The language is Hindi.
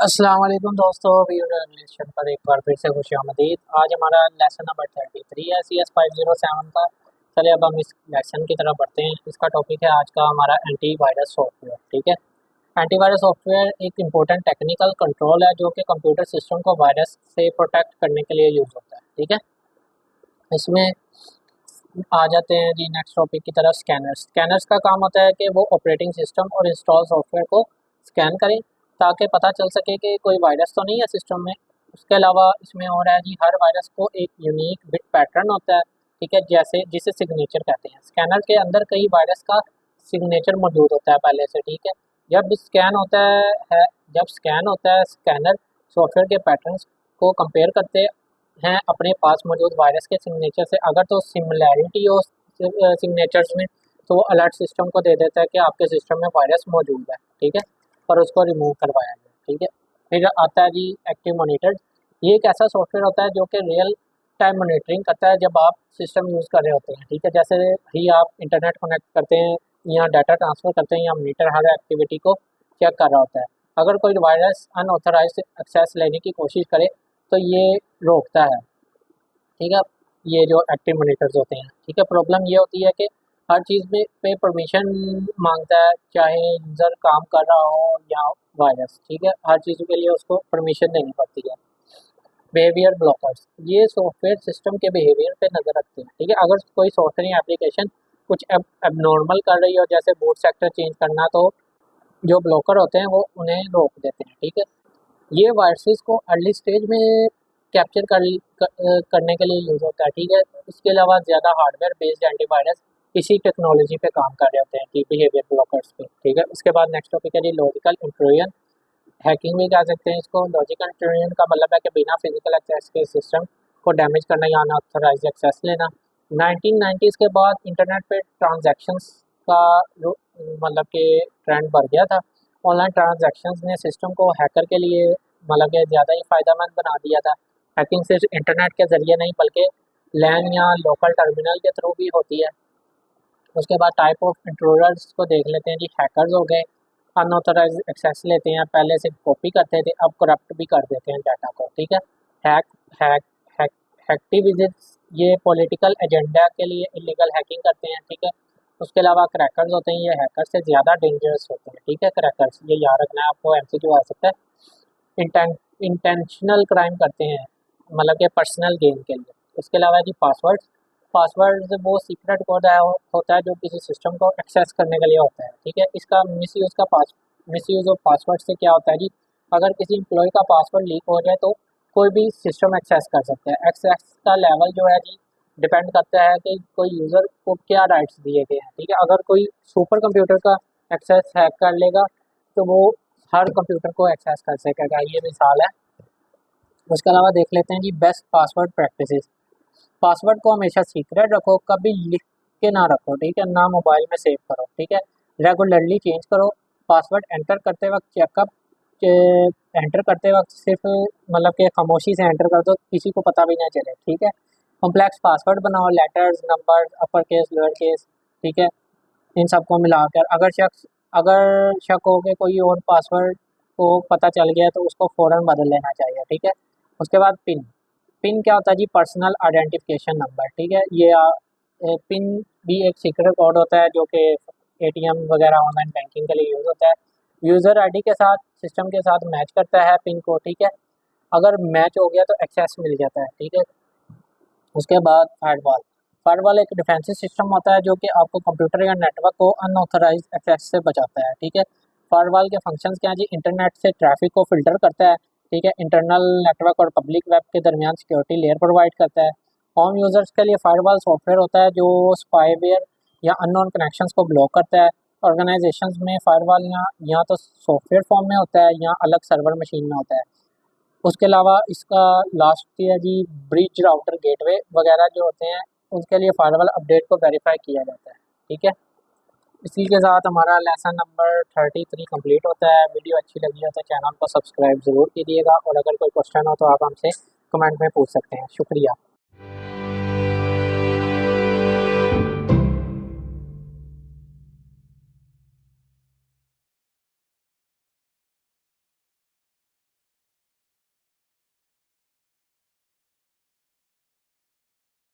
अस्सलाम वालेकुम दोस्तों, वीडियो एनिमेशन पर एक बार फिर से खुशामदीद। आज हमारा लेसन नंबर 33 है CS507 का। चलिए अब हम इस लेसन की तरफ बढ़ते हैं। इसका टॉपिक है आज का हमारा एंटीवायरस सॉफ्टवेयर। ठीक है, एंटीवायरस सॉफ्टवेयर एक इम्पोर्टेंट टेक्निकल कंट्रोल है जो कि कंप्यूटर सिस्टम को वायरस से प्रोटेक्ट करने के लिए यूज़ होता है। ठीक है, इसमें आ जाते हैं जी नेक्स्ट टॉपिक की तरफ। स्कैनर्स स्कैनर्स का काम होता है कि वो ऑपरेटिंग सिस्टम और इंस्टॉल सॉफ्टवेयर को स्कैन करें ताकि पता चल सके कि कोई वायरस तो नहीं है सिस्टम में। उसके अलावा इसमें और है जी, हर वायरस को एक यूनिक बिट पैटर्न होता है। ठीक है, जैसे जिसे सिग्नेचर कहते हैं। स्कैनर के अंदर कई वायरस का सिग्नेचर मौजूद होता है पहले से। ठीक है, जब स्कैन होता है जब स्कैन होता है स्कैनर सॉफ्टवेयर के पैटर्न्स को कंपेयर करते हैं अपने पास मौजूद वायरस के सिग्नेचर से। अगर तो सिमिलैरिटी हो सिग्नेचर्स में तो वो अलर्ट सिस्टम को दे देता है कि आपके सिस्टम में वायरस मौजूद है। ठीक है, और उसको रिमूव करवाया जाए। ठीक है, फिर आता है जी एक्टिव मॉनिटर। ये एक ऐसा सॉफ्टवेयर होता है जो कि रियल टाइम मॉनिटरिंग करता है जब आप सिस्टम यूज़ कर रहे होते हैं। ठीक है, जैसे ही आप इंटरनेट कनेक्ट करते हैं या डाटा ट्रांसफ़र करते हैं या मॉनिटर हर एक्टिविटी को चेक कर रहा होता है। अगर कोई वायरस अनऑथराइज्ड एक्सेस लेने की कोशिश करे तो ये रोकता है। ठीक है, ये जो एक्टिव मॉनिटर्स होते हैं। ठीक है, प्रॉब्लम ये होती है कि हर चीज़ में पे परमिशन मांगता है, चाहे यूज़र काम कर रहा हो या वायरस। ठीक है, हर चीज़ के लिए उसको परमिशन देनी पड़ती है। बिहेवियर ब्लॉकर्स, ये सॉफ्टवेयर सिस्टम के बिहेवियर पे नज़र रखते हैं। ठीक है, अगर कोई सॉफ्टवेयर या एप्लीकेशन कुछ एबनॉर्मल कर रही हो जैसे बूट सेक्टर चेंज करना, तो जो ब्लॉकर होते हैं वो उन्हें रोक देते हैं। ठीक है, ये वायरसेस को अर्ली स्टेज में कैप्चर करने के लिए यूज़ होता है। ठीक है, इसके अलावा ज़्यादा हार्डवेयर बेस्ड एंटीवायरस इसी टेक्नोलॉजी पे काम कर रहे होते हैं कि बिहेवियर ब्लॉकर्स पे। ठीक है, उसके बाद नेक्स्ट टॉपिक है जी लॉजिकल इंट्रूजन। हैकिंग भी कह सकते हैं इसको। लॉजिकल इंट्रूजन का मतलब है कि बिना फिजिकल एक्सेस के सिस्टम को डैमेज करना या अनऑथराइज्ड एक्सेस लेना। 1990s के बाद इंटरनेट पे ट्रांजैक्शंस का जो मतलब कि ट्रेंड बढ़ गया था। ऑनलाइन ट्रांजैक्शंस ने सिस्टम को हैकर के लिए मतलब कि ज़्यादा ही फ़ायदेमंद बना दिया था। हैकिंग सिर्फ इंटरनेट के ज़रिए नहीं बल्कि लैन या लोकल टर्मिनल के थ्रू भी होती है। उसके बाद टाइप ऑफ इंट्रूडर्स को देख लेते हैं जी। हैकर्स हो गए, अनऑथराइज एक्सेस लेते हैं, पहले से कॉपी करते थे अब करप्ट भी कर देते हैं डाटा को। ठीक है, हैक हैक हैक हैक्टिविज़्म, ये पॉलिटिकल एजेंडा के लिए इलीगल हैकिंग करते हैं। ठीक है, उसके अलावा क्रैकर्स होते हैं, ये हैकर्स से ज़्यादा डेंजरस होते हैं। ठीक है, क्रैकर्स ये याद रखना है आपको, एमसीक्यू आ सकता है। इंटेंशनल क्राइम करते हैं मतलब कि पर्सनल गेन के लिए। उसके अलावा जी पासवर्ड पासवर्ड वो सीक्रेट कोड होता है जो किसी सिस्टम को एक्सेस करने के लिए होता है। ठीक है, इसका मिसयूज़ ऑफ पासवर्ड से क्या होता है जी, अगर किसी एम्प्लॉय का पासवर्ड लीक हो जाए तो कोई भी सिस्टम एक्सेस कर सकता है। एक्सेस का लेवल जो है जी डिपेंड करता है कि कोई यूज़र को क्या राइट्स दिए गए हैं। ठीक है, अगर कोई सुपर कंप्यूटर का एक्सेस हैक कर लेगा तो वो हर कंप्यूटर को एक्सेस कर सकेगा, ये मिसाल है। उसके अलावा देख लेते हैं जी बेस्ट पासवर्ड प्रैक्टिसेस। पासवर्ड को हमेशा सीक्रेट रखो, कभी लिख के ना रखो। ठीक है, ना मोबाइल में सेव करो। ठीक है, रेगुलरली चेंज करो। पासवर्ड एंटर करते वक्त सिर्फ मतलब कि खामोशी से एंटर कर दो, किसी को पता भी ना चले। ठीक है, कॉम्प्लेक्स पासवर्ड बनाओ, letters number upper case lower case. ठीक है, इन सबको मिलाकर अगर शक हो कि कोई और पासवर्ड को पता चल गया तो उसको फ़ौरन बदल लेना चाहिए। ठीक है, उसके बाद पिन पिन क्या होता है जी, पर्सनल आइडेंटिफिकेशन नंबर। ठीक है, पिन भी एक सीक्रेट कोड होता है जो कि एटीएम वगैरह ऑनलाइन बैंकिंग के लिए यूज़ होता है। यूज़र आईडी के साथ सिस्टम के साथ मैच करता है पिन को। ठीक है, अगर मैच हो गया तो एक्सेस मिल जाता है। ठीक है, उसके बाद फायरवॉल फायरवॉल एक डिफेंसिव सिस्टम होता है जो कि आपको कंप्यूटर या नेटवर्क को अनऑथराइज एक्सेस से बचाता है। ठीक है, फायरवॉल के फंक्शंस क्या हैं जी, इंटरनेट से ट्रैफिक को फिल्टर करता है। ठीक है, इंटरनल नेटवर्क और पब्लिक वेब के दरमियान सिक्योरिटी लेयर प्रोवाइड करता है। होम यूज़र्स के लिए फायरवॉल सॉफ्टवेयर होता है जो स्पाईवेयर या अननोन कनेक्शंस को ब्लॉक करता है। ऑर्गेनाइजेशंस में फायरवॉल या तो सॉफ्टवेयर फॉर्म में होता है या अलग सर्वर मशीन में होता है। उसके अलावा इसका लास्ट है जी ब्रिज राउटर गेटवे वगैरह जो होते हैं उनके लिए फायरवॉल अपडेट को वेरीफाई किया जाता है। ठीक है, इसी के साथ हमारा लेसन नंबर 33 कंप्लीट होता है। वीडियो अच्छी लगी हो तो चैनल को सब्सक्राइब ज़रूर कीजिएगा और अगर कोई क्वेश्चन हो तो आप हमसे कमेंट में पूछ सकते हैं। शुक्रिया।